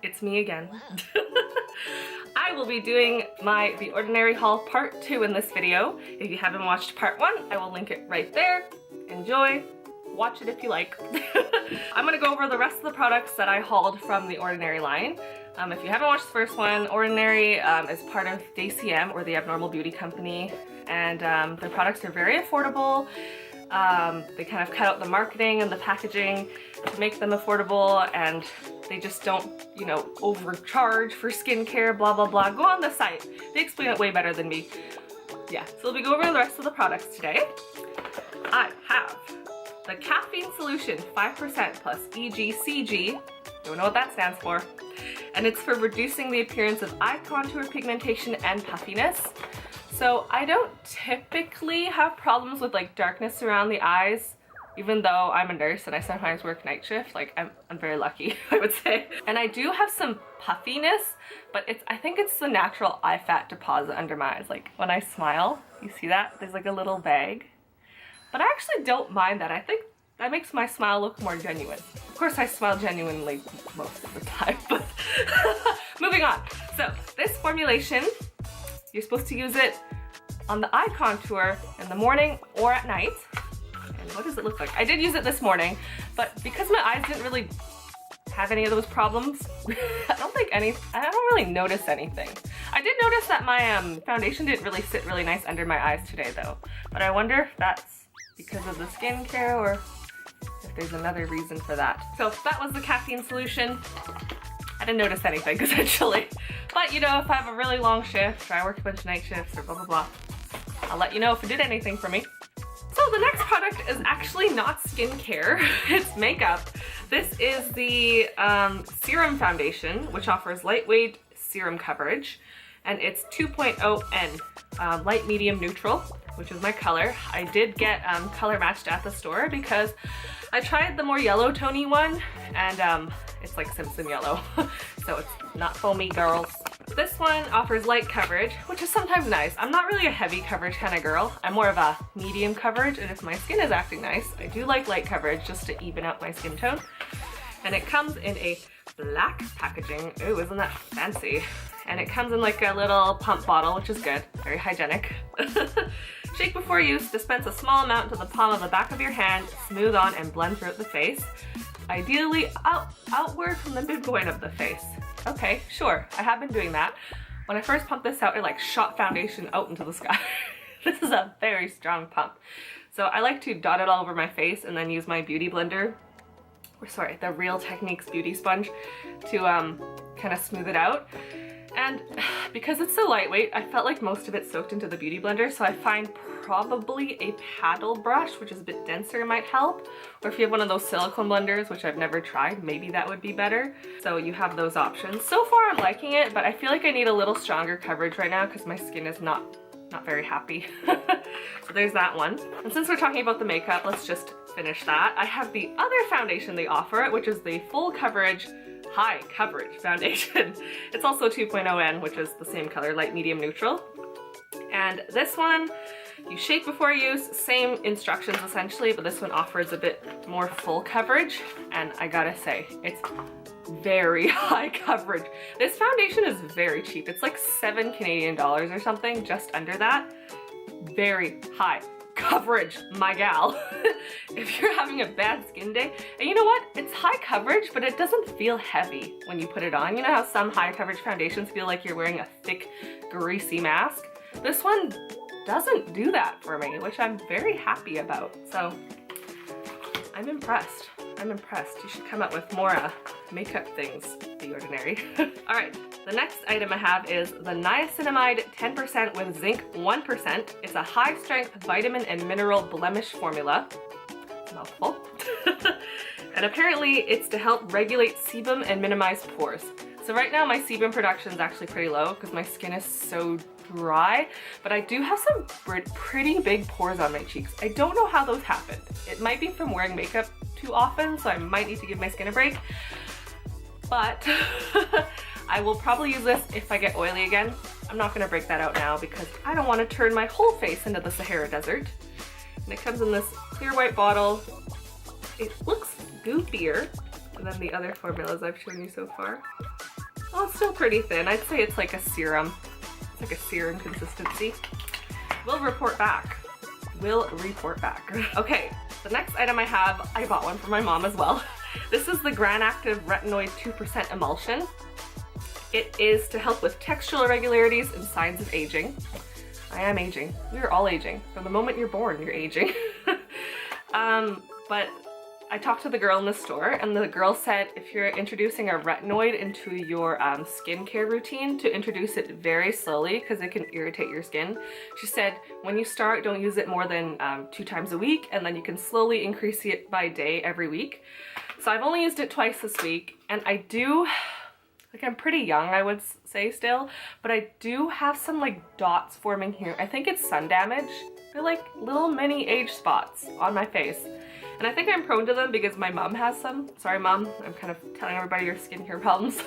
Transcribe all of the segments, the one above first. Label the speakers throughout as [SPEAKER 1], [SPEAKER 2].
[SPEAKER 1] It's me again. I will be doing my The Ordinary haul part 2 in this video. If you haven't watched part 1, I will link it right there. Enjoy. Watch it if you like. I'm gonna go over the rest of the products that I hauled from the Ordinary line. If you haven't watched the first one, Ordinary is part of Deciem, or the Abnormal Beauty Company, and their products are very affordable. They kind of cut out the marketing and the packaging to make them affordable, and they just don't, you know, overcharge for skincare, blah blah blah. Go on the site. They explain it way better than me. Yeah, so we'll be going over the rest of the products today. I have the Caffeine Solution 5% plus EGCG. Don't know what that stands for. And it's for reducing the appearance of eye contour, pigmentation, and puffiness. So I don't typically have problems with like darkness around the eyes, even though I'm a nurse and I sometimes work night shift. Like I'm very lucky, I would say. And I do have some puffiness, but I think it's the natural eye fat deposit under my eyes. Like when I smile, you see that? There's like a little bag. But I actually don't mind that. I think that makes my smile look more genuine. Of course, I smile genuinely most of the time, but moving on. So this formulation, you're supposed to use it on the eye contour in the morning or at night. And what does it look like? I did use it this morning, but because my eyes didn't really have any of those problems, I don't really notice anything. I did notice that my foundation didn't really sit really nice under my eyes today though, but I wonder if that's because of the skincare or if there's another reason for that. So that was the Caffeine Solution. I didn't notice anything essentially. But you know, if I have a really long shift or I work a bunch of night shifts or blah blah blah, I'll let you know if it did anything for me. So the next product is actually not skincare, it's makeup. This is the Serum foundation, which offers lightweight serum coverage, and it's 2.0N, light, medium, neutral, which is my color. I did get color matched at the store because I tried the more yellow tony one, and it's like Simpson yellow, so it's not foamy, girls. This one offers light coverage, which is sometimes nice. I'm not really a heavy coverage kind of girl. I'm more of a medium coverage, and if my skin is acting nice, I do like light coverage just to even out my skin tone. And it comes in a black packaging. Ooh, isn't that fancy? And it comes in like a little pump bottle, which is good, very hygienic. Shake before use, dispense a small amount to the palm of the back of your hand, smooth on and blend throughout the face. Ideally outward from the midpoint of the face. Okay, sure, I have been doing that. When I first pumped this out, it like shot foundation out into the sky. This is a very strong pump. So I like to dot it all over my face and then use my beauty blender, or sorry, the Real Techniques beauty sponge to kind of smooth it out. And because it's so lightweight, I felt like most of it soaked into the beauty blender, so I find probably a paddle brush, which is a bit denser, might help. Or if you have one of those silicone blenders, which I've never tried, maybe that would be better. So you have those options. So far I'm liking it, but I feel like I need a little stronger coverage right now because my skin is not very happy. So there's that one. And since we're talking about the makeup, let's just finish that. I have the other foundation they offer, which is the full coverage high coverage foundation. It's also 2.0N, which is the same color, light, medium, neutral. And this one, you shake before use, same instructions essentially, but this one offers a bit more full coverage. And I gotta say, it's very high coverage. This foundation is very cheap. It's like $7 Canadian or something, just under that. Very high coverage, my gal. If you're having a bad skin day, and you know what? It's high coverage, but it doesn't feel heavy when you put it on. You know how some high coverage foundations feel like you're wearing a thick, greasy mask? This one doesn't do that for me, which I'm very happy about. So I'm impressed. I'm impressed. You should come up with more makeup things, The Ordinary. All right, the next item I have is the Niacinamide 10% with Zinc 1%. It's a high-strength vitamin and mineral blemish formula. Mouthful. And apparently it's to help regulate sebum and minimize pores. So right now my sebum production is actually pretty low because my skin is so dry, but I do have some pretty big pores on my cheeks. I don't know how those happened. It might be from wearing makeup too often, so I might need to give my skin a break. But I will probably use this if I get oily again. I'm not gonna break that out now because I don't want to turn my whole face into the Sahara Desert. And it comes in this clear white bottle. It looks goopier than the other formulas I've shown you so far. Oh, it's still pretty thin. I'd say it's like a serum. It's like a serum consistency. We'll report back. We'll report back. Okay, the next item I have, I bought one for my mom as well. This is the Granactive Retinoid 2% Emulsion. It is to help with textural irregularities and signs of aging. I am aging. We are all aging. From the moment you're born, you're aging. But I talked to the girl in the store, and the girl said if you're introducing a retinoid into your skincare routine, to introduce it very slowly because it can irritate your skin. She said when you start, don't use it more than 2 times a week, and then you can slowly increase it by day every week. So I've only used it twice this week, and I do, like, I'm pretty young, I would say still, but I do have some like dots forming here. I think it's sun damage. They're like little mini age spots on my face. And I think I'm prone to them because my mom has some. Sorry mom, I'm kind of telling everybody your skincare problems.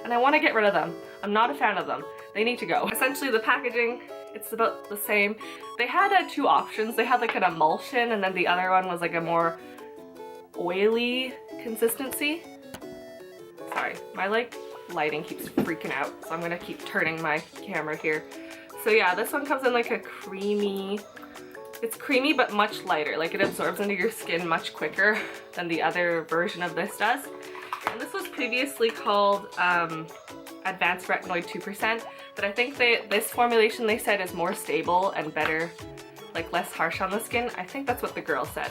[SPEAKER 1] And I want to get rid of them. I'm not a fan of them. They need to go. Essentially the packaging, it's about the same. They had 2 options. They had like an emulsion, and then the other one was like a more oily consistency. Sorry, my like lighting keeps freaking out, so I'm gonna keep turning my camera here. So yeah, this one comes in like a creamy, it's creamy but much lighter, like it absorbs into your skin much quicker than the other version of this does. And this was previously called Advanced Retinoid 2%, but I think this formulation they said is more stable and better, like less harsh on the skin. I think that's what the girl said.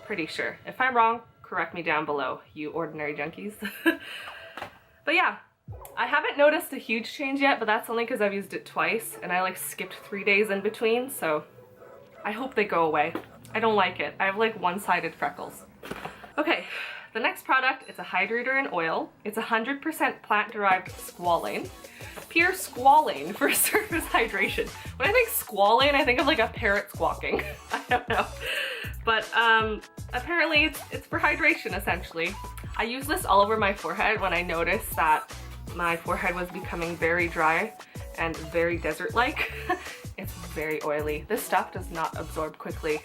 [SPEAKER 1] Pretty sure. If I'm wrong, correct me down below, you ordinary junkies. But yeah, I haven't noticed a huge change yet, but that's only because I've used it twice and I like skipped 3 days in between, so I hope they go away. I don't like it. I have like one-sided freckles. Okay, the next product is a hydrator in oil. It's 100% plant-derived squalane. Pure squalane for surface hydration. When I think squalane, I think of like a parrot squawking. I don't know. But apparently it's for hydration essentially. I use this all over my forehead when I noticed that my forehead was becoming very dry and very desert-like. It's very oily. This stuff does not absorb quickly.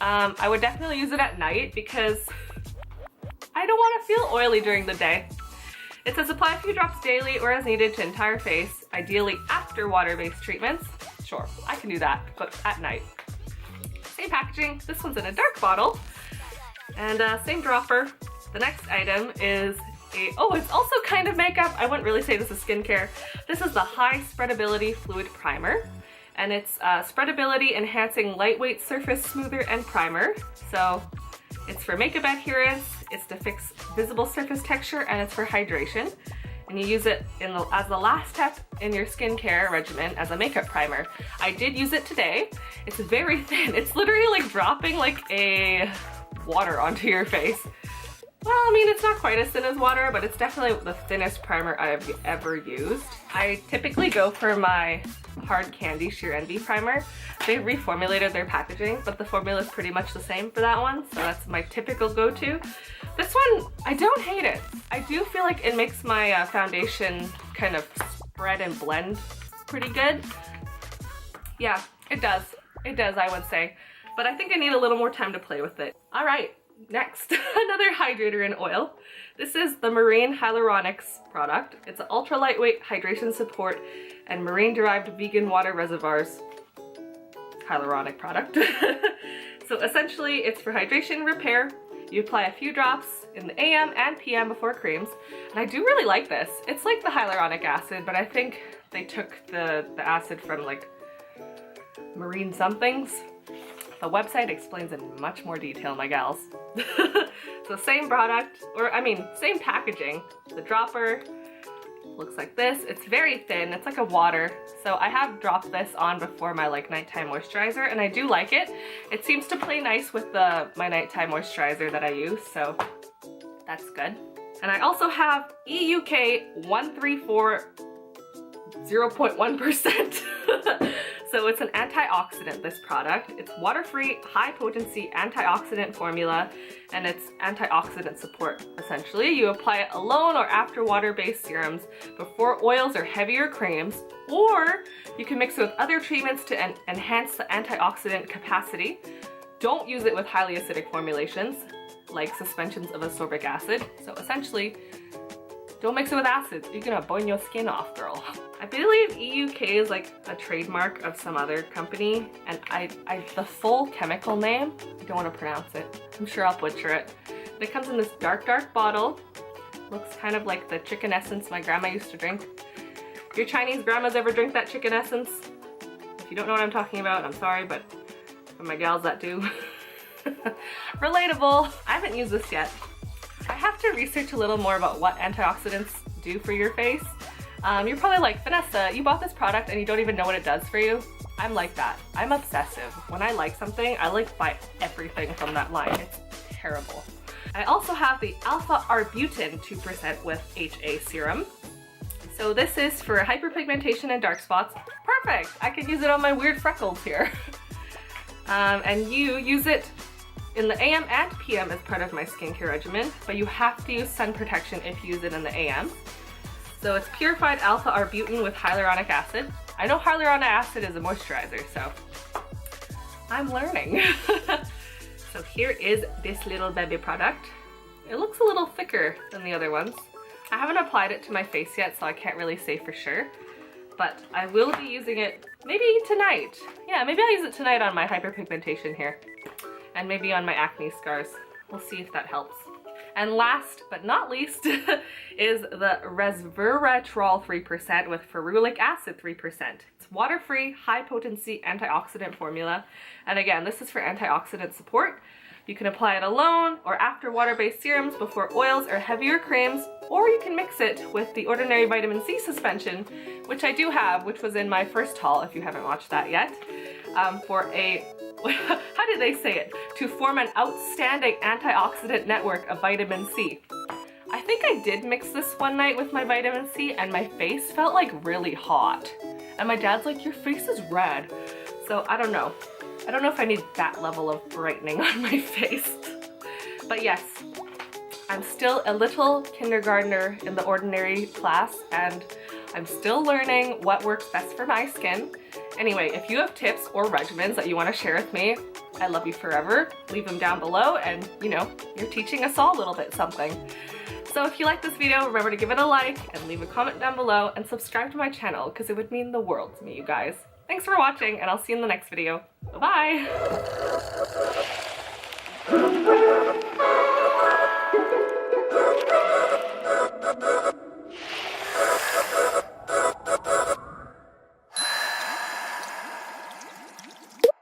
[SPEAKER 1] I would definitely use it at night because I don't want to feel oily during the day. It says apply a few drops daily or as needed to entire face, ideally after water-based treatments. Sure, I can do that, but at night. Same packaging. This one's in a dark bottle. And same dropper. The next item is it's also kind of makeup. I wouldn't really say this is skincare. This is the High-Spreadability Fluid Primer. And it's spreadability enhancing lightweight surface smoother and primer. So it's for makeup adherence, it's to fix visible surface texture, and it's for hydration. And you use it as the last step in your skincare regimen as a makeup primer. I did use it today. It's very thin. It's literally like dropping like a water onto your face. Well, I mean, it's not quite as thin as water, but it's definitely the thinnest primer I've ever used. I typically go for my Hard Candy Sheer Envy primer. They reformulated their packaging, but the formula is pretty much the same for that one, so that's my typical go-to. This one, I don't hate it. I do feel like it makes my foundation kind of spread and blend pretty good. Yeah, it does. It does, I would say. But I think I need a little more time to play with it. All right. Next, another hydrator in oil. This is the Marine Hyaluronics product. It's an ultra lightweight hydration support and marine derived vegan water reservoirs hyaluronic product. So essentially it's for hydration repair. You apply a few drops in the AM and PM before creams. And I do really like this. It's like the hyaluronic acid, but I think they took the acid from like marine somethings. The website explains in much more detail, my gals. So same product, or I mean, same packaging. The dropper looks like this. It's very thin, it's like a water. So I have dropped this on before my like nighttime moisturizer, and I do like it. It seems to play nice with my nighttime moisturizer that I use, so that's good. And I also have EUK 134 0.1%. So it's an antioxidant, this product. It's water-free, high-potency antioxidant formula, and it's antioxidant support, essentially. You apply it alone or after water-based serums, before oils or heavier creams, or you can mix it with other treatments to enhance the antioxidant capacity. Don't use it with highly acidic formulations. like suspensions of ascorbic acid. So essentially, don't mix it with acid. You're gonna burn your skin off, girl. I believe EUK is like a trademark of some other company, and the full chemical name, I don't want to pronounce it. I'm sure I'll butcher it. But it comes in this dark bottle. Looks kind of like the chicken essence my grandma used to drink. If your Chinese grandmas ever drink that chicken essence, if you don't know what I'm talking about, I'm sorry, but for my gals that do. Relatable. I haven't used this yet. I have to research a little more about what antioxidants do for your face. You're probably like, Vanessa, you bought this product and you don't even know what it does for you. I'm like that. I'm obsessive. When I like something, I like buy everything from that line. It's terrible. I also have the Alpha Arbutin 2% with HA serum. So this is for hyperpigmentation and dark spots. Perfect! I can use it on my weird freckles here. And you use it in the AM and PM as part of my skincare regimen, but you have to use sun protection if you use it in the AM. So it's purified alpha arbutin with hyaluronic acid. I know hyaluronic acid is a moisturizer, so I'm learning. So here is this little baby product. It looks a little thicker than the other ones. I haven't applied it to my face yet, so I can't really say for sure, but I will be using it maybe tonight. Yeah, maybe I'll use it tonight on my hyperpigmentation here. And maybe on my acne scars. We'll see if that helps. And last but not least is the Resveratrol 3% with Ferulic acid 3%. It's water-free, high-potency antioxidant formula. And again, this is for antioxidant support. You can apply it alone or after water-based serums before oils or heavier creams, or you can mix it with the ordinary vitamin C suspension, which I do have, which was in my first haul if you haven't watched that yet, for a how do they say it? To form an outstanding antioxidant network of vitamin C. I think I did mix this one night with my vitamin C and my face felt like really hot. And my dad's like, your face is red. So I don't know. I don't know if I need that level of brightening on my face. But yes, I'm still a little kindergartner in the ordinary class and I'm still learning what works best for my skin. Anyway, if you have tips or regimens that you want to share with me, I love you forever. Leave them down below and, you know, you're teaching us all a little bit something. So if you like this video, remember to give it a like and leave a comment down below and subscribe to my channel because it would mean the world to me, you guys. Thanks for watching and I'll see you in the next video. Bye-bye!